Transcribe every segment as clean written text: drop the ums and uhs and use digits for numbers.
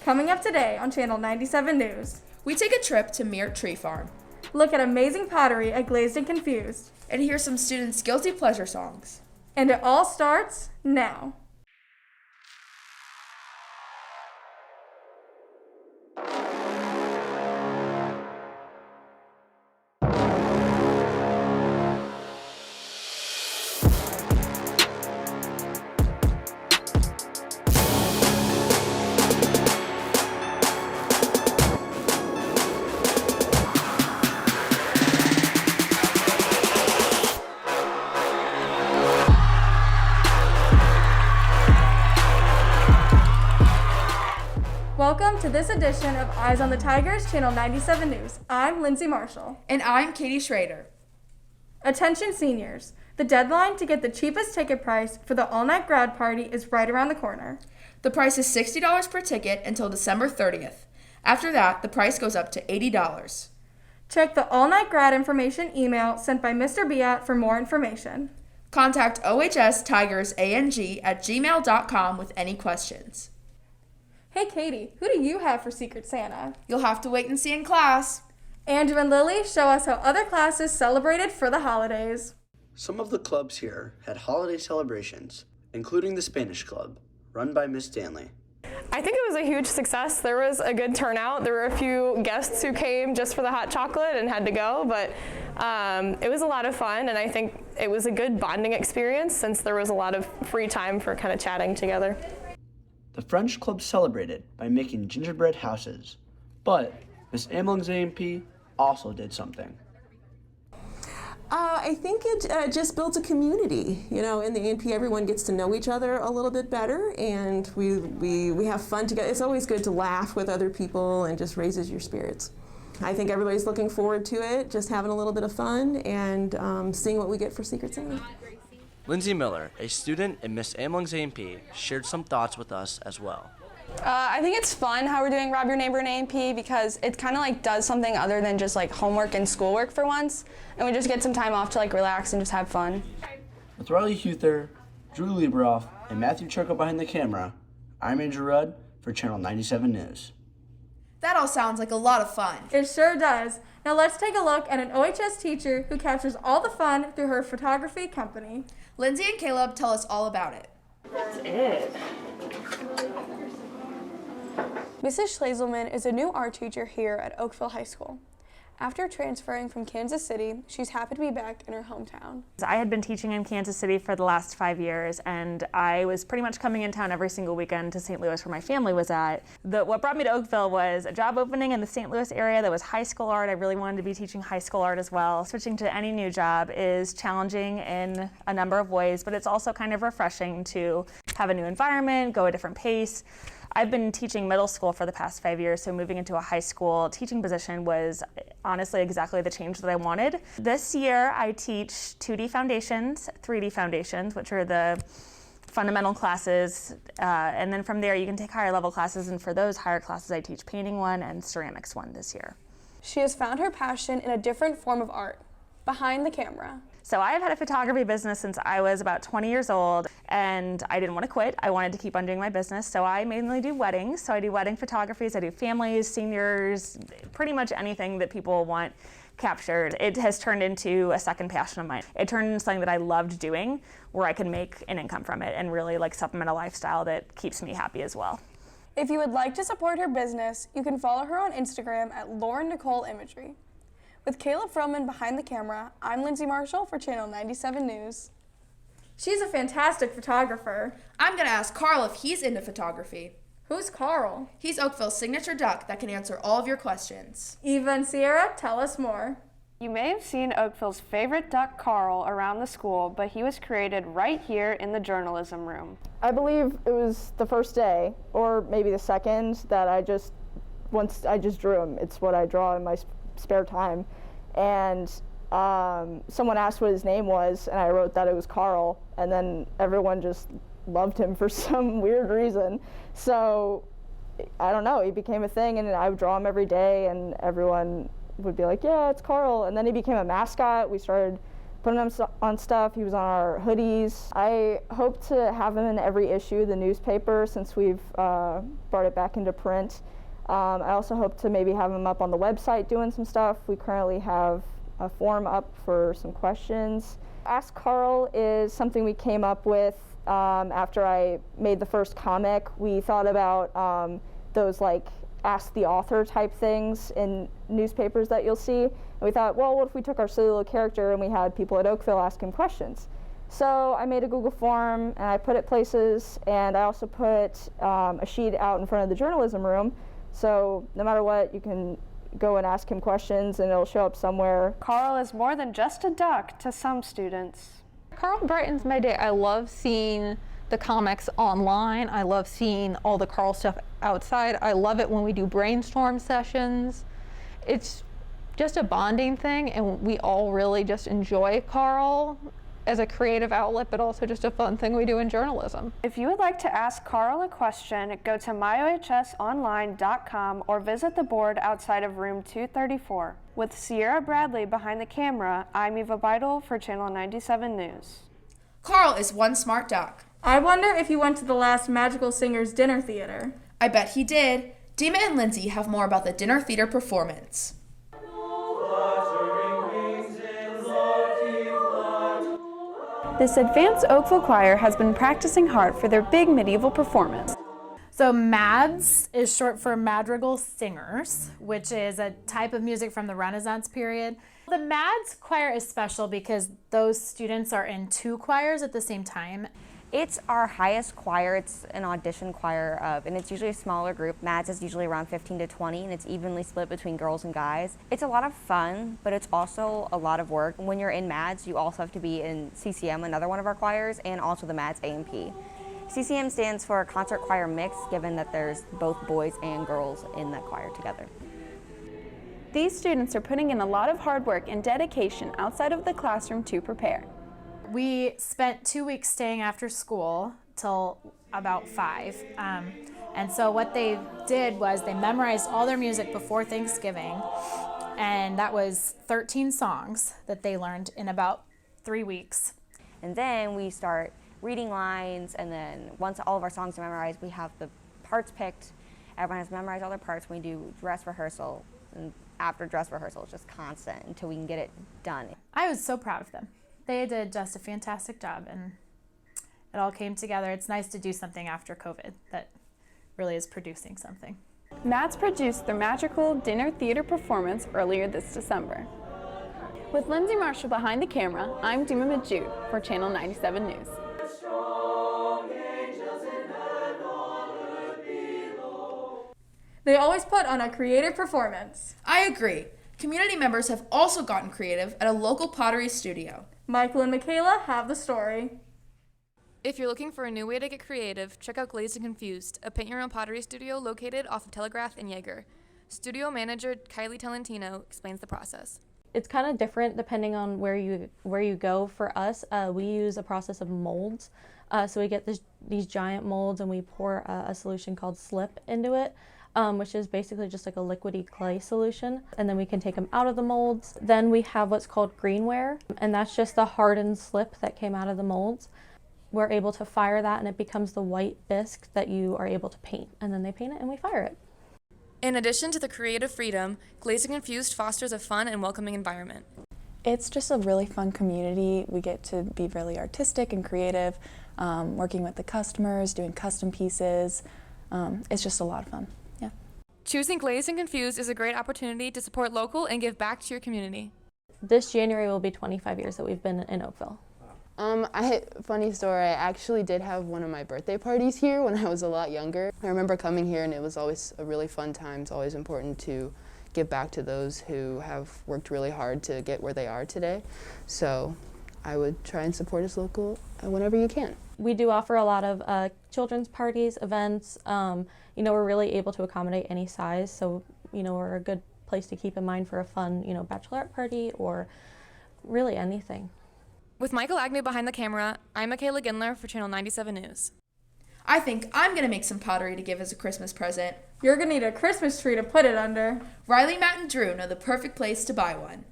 Coming up today on Channel 97 News. We take a trip to Meert Tree Farm. Look at amazing pottery at Glazed Confused. And hear some students' guilty pleasure songs. And it all starts now. Welcome to this edition of Eyes on the Tigers, Channel 97 News. I'm Lindsay Marshall. And I'm Katie Schrader. Attention seniors. The deadline to get the cheapest ticket price for the all-night grad party is right around the corner. The price is $60 per ticket until December 30th. After that, the price goes up to $80. Check the all-night grad information email sent by Mr. Biat for more information. Contact ohstigersang@gmail.com with any questions. Hey Katie, who do you have for Secret Santa? You'll have to wait and see in class. Andrew and Lily show us how other classes celebrated for the holidays. Some of the clubs here had holiday celebrations, including the Spanish Club, run by Miss Stanley. I think it was a huge success. There was a good turnout. There were a few guests who came just for the hot chocolate and had to go, but it was a lot of fun, and I think it was a good bonding experience since there was a lot of free time for kind of chatting together. The French Club celebrated by making gingerbread houses, but Miss Ameling's A&P also did something. I think it just builds a community. You know, in the A&P, everyone gets to know each other a little bit better, and we have fun together. It's always good to laugh with other people and just raises your spirits. I think everybody's looking forward to it, just having a little bit of fun and seeing what we get for Secret Santa. Lindsay Miller, a student in Miss Ameling's A&P, shared some thoughts with us as well. I think it's fun how we're doing Rob Your Neighbor in A&P because it kind of like does something other than just like homework and schoolwork for once, and we just get some time off to like relax and just have fun. With Riley Huther, Drew Lieberoff, and Matthew Churko behind the camera, I'm Andrew Rudd for Channel 97 News. That all sounds like a lot of fun. It sure does. Now let's take a look at an OHS teacher who captures all the fun through her photography company. Lindsay and Caleb tell us all about it. That's it. Mrs. Schlazelman is a new art teacher here at Oakville High School. After transferring from Kansas City, she's happy to be back in her hometown. I had been teaching in Kansas City for the last 5 years, and I was pretty much coming in town every single weekend to St. Louis where my family was at. What brought me to Oakville was a job opening in the St. Louis area that was high school art. I really wanted to be teaching high school art as well. Switching to any new job is challenging in a number of ways, but it's also kind of refreshing to have a new environment, go a different pace. I've been teaching middle school for the past 5 years, so moving into a high school teaching position was honestly exactly the change that I wanted. This year I teach 2D foundations, 3D foundations, which are the fundamental classes, and then from there you can take higher level classes, and for those higher classes I teach painting 1 and ceramics 1 this year. She has found her passion in a different form of art, behind the camera. So I've had a photography business since I was about 20 years old, and I didn't want to quit. I wanted to keep on doing my business, so I mainly do weddings. So I do wedding photographies, I do families, seniors, pretty much anything that people want captured. It has turned into a second passion of mine. It turned into something that I loved doing, where I could make an income from it and really like supplement a lifestyle that keeps me happy as well. If you would like to support her business, you can follow her on Instagram at Lauren Nicole Imagery. With Caleb Froman behind the camera, I'm Lindsay Marshall for Channel 97 News. She's a fantastic photographer. I'm gonna ask Carl if he's into photography. Who's Carl? He's Oakville's signature duck that can answer all of your questions. Eva and Sierra, tell us more. You may have seen Oakville's favorite duck, Carl, around the school, but he was created right here in the journalism room. I believe it was the first day, or maybe the second, that once I just drew him. It's what I draw in my spare time. And someone asked what his name was, and I wrote that it was Carl, and then everyone just loved him for some weird reason. So I don't know, he became a thing, and I would draw him every day, and everyone would be like, yeah, it's Carl. And then he became a mascot. We started putting him on stuff. He was on our hoodies. I hope to have him in every issue of the newspaper since we've brought it back into print. I also hope to maybe have him up on the website doing some stuff. We currently have a form up for some questions. Ask Carl is something we came up with after I made the first comic. We thought about those like ask the author type things in newspapers that you'll see. And we thought, well, what if we took our silly little character and we had people at Oakville ask him questions? So I made a Google form and I put it places, and I also put a sheet out in front of the journalism room. So no matter what, you can go and ask him questions and it'll show up somewhere. Carl is more than just a duck to some students. Carl brightens my day. I love seeing the comics online. I love seeing all the Carl stuff outside. I love it when we do brainstorm sessions. It's just a bonding thing, and we all really just enjoy Carl as a creative outlet, but also just a fun thing we do in journalism. If you would like to ask Carl a question, go to myohsonline.com or visit the board outside of room 234. With Sierra Bradley behind the camera, I'm Eva Beidel for Channel 97 News. Carl is one smart duck. I wonder if he went to the last Magical Singers dinner theater. I bet he did. Dima and Lindsay have more about the dinner theater performance. This advanced Oakville choir has been practicing hard for their big medieval performance. So MADS is short for Madrigal Singers, which is a type of music from the Renaissance period. The MADS choir is special because those students are in two choirs at the same time. It's our highest choir. It's an audition choir, and it's usually a smaller group. MADS is usually around 15 to 20, and it's evenly split between girls and guys. It's a lot of fun, but it's also a lot of work. When you're in MADS, you also have to be in CCM, another one of our choirs, and also the MADS A&P. CCM stands for Concert Choir Mix, given that there's both boys and girls in that choir together. These students are putting in a lot of hard work and dedication outside of the classroom to prepare. We spent 2 weeks staying after school till about 5. And so what they did was they memorized all their music before Thanksgiving. And that was 13 songs that they learned in about 3 weeks. And then we start reading lines, and then once all of our songs are memorized, we have the parts picked. Everyone has memorized all their parts. We do dress rehearsal, and after dress rehearsal, it's just constant until we can get it done. I was so proud of them. They did just a fantastic job, and it all came together. It's nice to do something after COVID that really is producing something. MADS produced their magical dinner theater performance earlier this December. With Lindsay Marshall behind the camera, I'm Dima Majud for Channel 97 News. They always put on a creative performance. I agree. Community members have also gotten creative at a local pottery studio. Michael and Michaela have the story. If you're looking for a new way to get creative, check out Glazed Confused, a paint-your-own pottery studio located off of Telegraph and Jaeger. Studio manager Kylie Tolentino explains the process. It's kind of different depending on where you go. For us, we use a process of molds. So we get these giant molds and we pour a solution called slip into it. Which is basically just like a liquidy clay solution. And then we can take them out of the molds. Then we have what's called greenware, and that's just the hardened slip that came out of the molds. We're able to fire that and it becomes the white bisque that you are able to paint. And then they paint it and we fire it. In addition to the creative freedom, Glazed Confused fosters a fun and welcoming environment. It's just a really fun community. We get to be really artistic and creative, working with the customers, doing custom pieces. It's just a lot of fun. Choosing Glazed and Confused is a great opportunity to support local and give back to your community. This January will be 25 years that we've been in Oakville. Funny story, I actually did have one of my birthday parties here when I was a lot younger. I remember coming here and it was always a really fun time. It's always important to give back to those who have worked really hard to get where they are today. So I would try and support us local whenever you can. We do offer a lot of children's parties, events. We're really able to accommodate any size, so we're a good place to keep in mind for a fun, bachelorette party or really anything. With Michael Agnew behind the camera, I'm Michaela Gindler for Channel 97 News. I think I'm going to make some pottery to give as a Christmas present. You're going to need a Christmas tree to put it under. Riley, Matt, and Drew know the perfect place to buy one.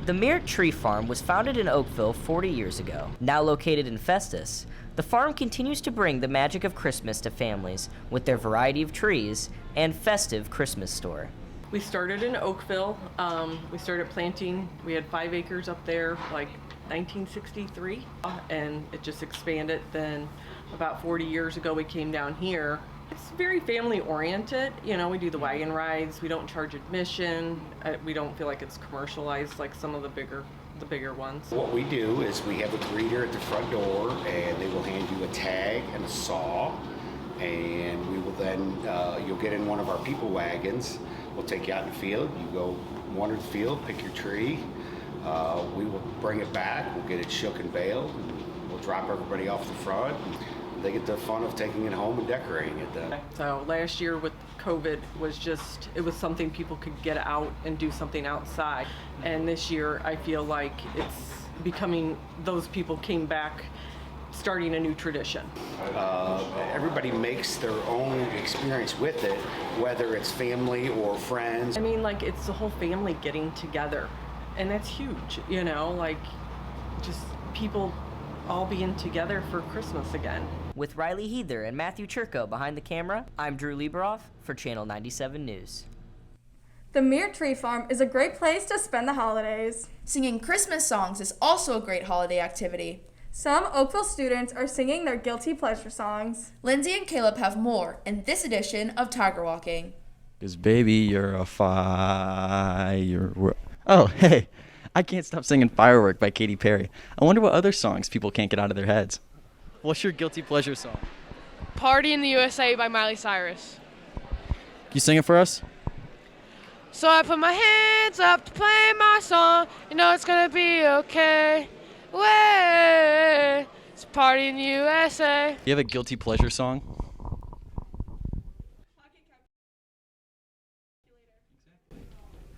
The Meert Tree Farm was founded in Oakville 40 years ago. Now located in Festus, the farm continues to bring the magic of Christmas to families with their variety of trees and festive Christmas store. We started in Oakville. We started planting. We had 5 acres up there, like 1963, and it just expanded. Then about 40 years ago, we came down here. It's very family oriented. You know, we do the wagon rides. We don't charge admission. We don't feel like it's commercialized like some of the bigger ones. What we do is we have a greeter at the front door, and they will hand you a tag and a saw, and we will then, you'll get in one of our people wagons. We'll take you out in the field. You go wander the field, pick your tree. We will bring it back. We'll get it shook and baled. We'll drop everybody off the front. They get the fun of taking it home and decorating it then. So last year with COVID it was something people could get out and do something outside. And this year I feel like it's becoming, those people came back starting a new tradition. Everybody makes their own experience with it, whether it's family or friends. I mean, like, it's the whole family getting together, and that's huge, you know, like just people all being together for Christmas again. With Riley Heather and Matthew Churko behind the camera, I'm Drew Lieberoff for Channel 97 News. The Meert Tree Farm is a great place to spend the holidays. Singing Christmas songs is also a great holiday activity. Some Oakville students are singing their guilty pleasure songs. Lindsay and Caleb have more in this edition of Tiger Walking. 'Cause baby, you're a firework. Oh, hey, I can't stop singing Firework by Katy Perry. I wonder what other songs people can't get out of their heads. What's your guilty pleasure song? Party in the USA by Miley Cyrus. Can you sing it for us? So I put my hands up to play my song. You know it's gonna be okay. Way, it's a party in the USA. Do you have a guilty pleasure song?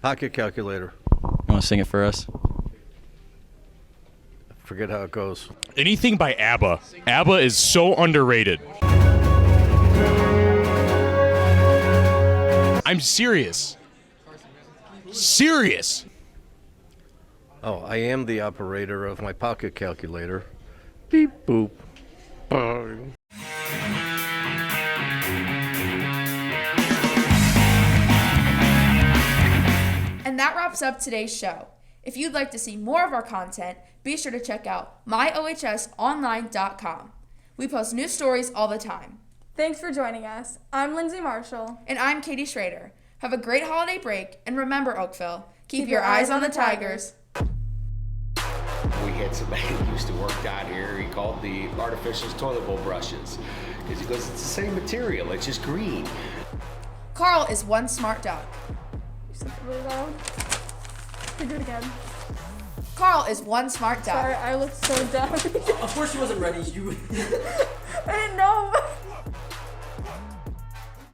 Pocket calculator. You want to sing it for us? Forget how it goes. Anything by ABBA. ABBA is so underrated. I'm serious. Serious. Oh, I am the operator of my pocket calculator. Beep boop. Bang. And that wraps up today's show. If you'd like to see more of our content, be sure to check out myohsonline.com. We post new stories all the time. Thanks for joining us. I'm Lindsay Marshall. And I'm Katie Schrader. Have a great holiday break, and remember, Oakville, keep your eyes on the Tigers. We had somebody who used to work down here. He called the artificial toilet bowl brushes. Because he goes, it's the same material, it's just green. Carl is one smart duck. You said it really loud. Can you do it again? Carl is one smart duck. Sorry, I look so dumb. Of course she wasn't ready. I didn't know.